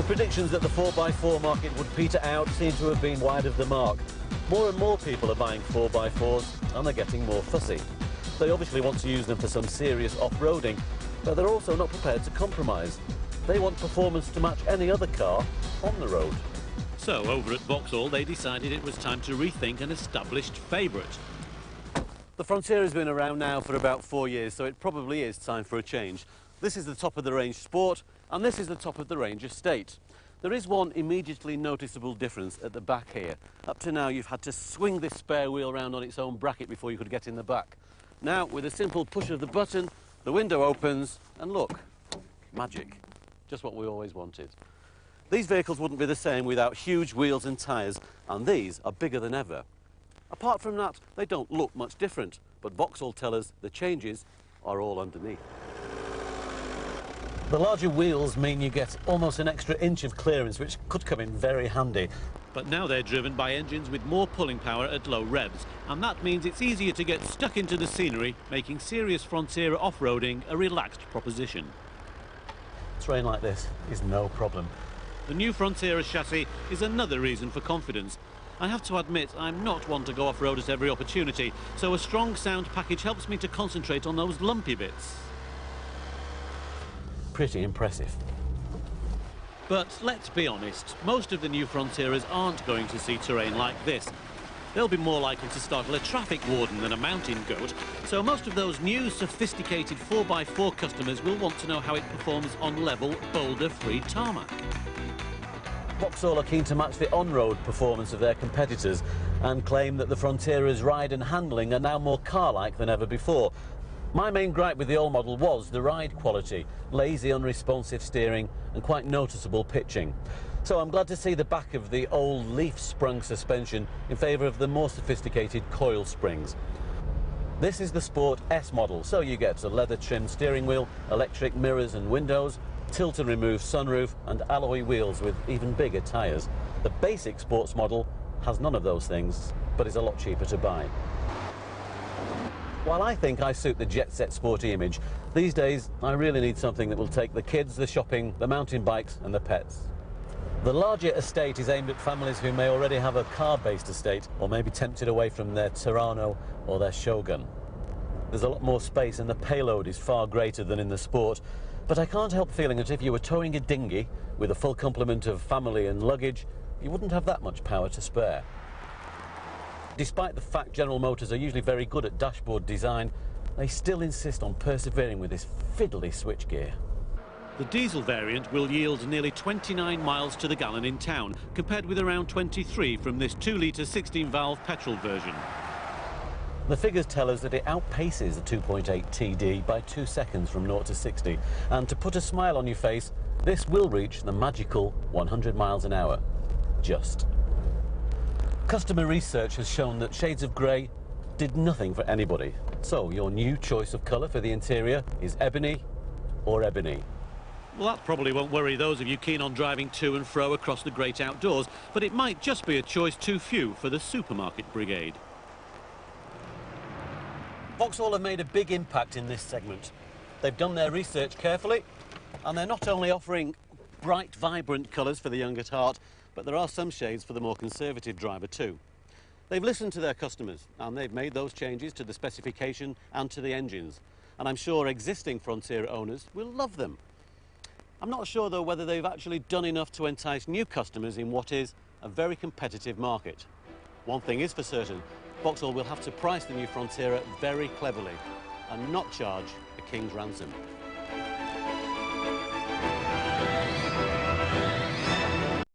The predictions that the 4x4 market would peter out seem to have been wide of the mark. More and more people are buying 4x4s and they're getting more fussy. They obviously want to use them for some serious off-roading, but they're also not prepared to compromise. They want performance to match any other car on the road. So, over at Vauxhall, they decided it was time to rethink an established favourite. The Frontera's been around now for about 4 years, so it probably is time for a change. This is the top-of-the-range Sport, and this is the top-of-the-range Estate. There is one immediately noticeable difference at the back here. Up to now, you've had to swing this spare wheel around on its own bracket before you could get in the back. Now, with a simple push of the button, the window opens, and look, magic. Just what we always wanted. These vehicles wouldn't be the same without huge wheels and tyres, and these are bigger than ever. Apart from that, they don't look much different, but Vauxhall tell us the changes are all underneath. The larger wheels mean you get almost an extra inch of clearance, which could come in very handy. But now they're driven by engines with more pulling power at low revs, and that means it's easier to get stuck into the scenery, making serious Frontera off-roading a relaxed proposition. Terrain like this is no problem. The new Frontera chassis is another reason for confidence. I have to admit, I'm not one to go off-road at every opportunity, so a strong sound package helps me to concentrate on those lumpy bits. Pretty impressive. But let's be honest, most of the new Fronteras aren't going to see terrain like this. They'll be more likely to startle a traffic warden than a mountain goat, so most of those new, sophisticated 4x4 customers will want to know how it performs on level, boulder-free tarmac. Vauxhall are keen to match the on-road performance of their competitors and claim that the Frontera's ride and handling are now more car-like than ever before. My main gripe with the old model was the ride quality, lazy, unresponsive steering and quite noticeable pitching. So I'm glad to see the back of the old leaf-sprung suspension in favour of the more sophisticated coil springs. This is the Sport S model, so you get a leather-trimmed steering wheel, electric mirrors and windows, tilt and remove sunroof and alloy wheels with even bigger tyres. The basic Sports model has none of those things, but is a lot cheaper to buy. While I think I suit the jet-set sporty image, these days I really need something that will take the kids, the shopping, the mountain bikes and the pets. The larger Estate is aimed at families who may already have a car-based estate or may be tempted away from their Terrano or their Shogun. There's a lot more space and the payload is far greater than in the Sport, but I can't help feeling that if you were towing a dinghy with a full complement of family and luggage, you wouldn't have that much power to spare. Despite the fact General Motors are usually very good at dashboard design, they still insist on persevering with this fiddly switchgear. The diesel variant will yield nearly 29 miles to the gallon in town, compared with around 23 from this 2-litre 16-valve petrol version. The figures tell us that it outpaces the 2.8 TD by 2 seconds from 0 to 60, and to put a smile on your face, this will reach the magical 100 miles an hour. Just. Customer research has shown that shades of grey did nothing for anybody. So your new choice of colour for the interior is ebony or ebony. Well, that probably won't worry those of you keen on driving to and fro across the great outdoors, but it might just be a choice too few for the supermarket brigade. Vauxhall have made a big impact in this segment. They've done their research carefully, and they're not only offering bright, vibrant colours for the young at heart, but there are some shades for the more conservative driver too. They've listened to their customers and they've made those changes to the specification and to the engines, and I'm sure existing Frontera owners will love them. I'm not sure though whether they've actually done enough to entice new customers in what is a very competitive market. One thing is for certain, Vauxhall will have to price the new Frontera very cleverly and not charge a king's ransom.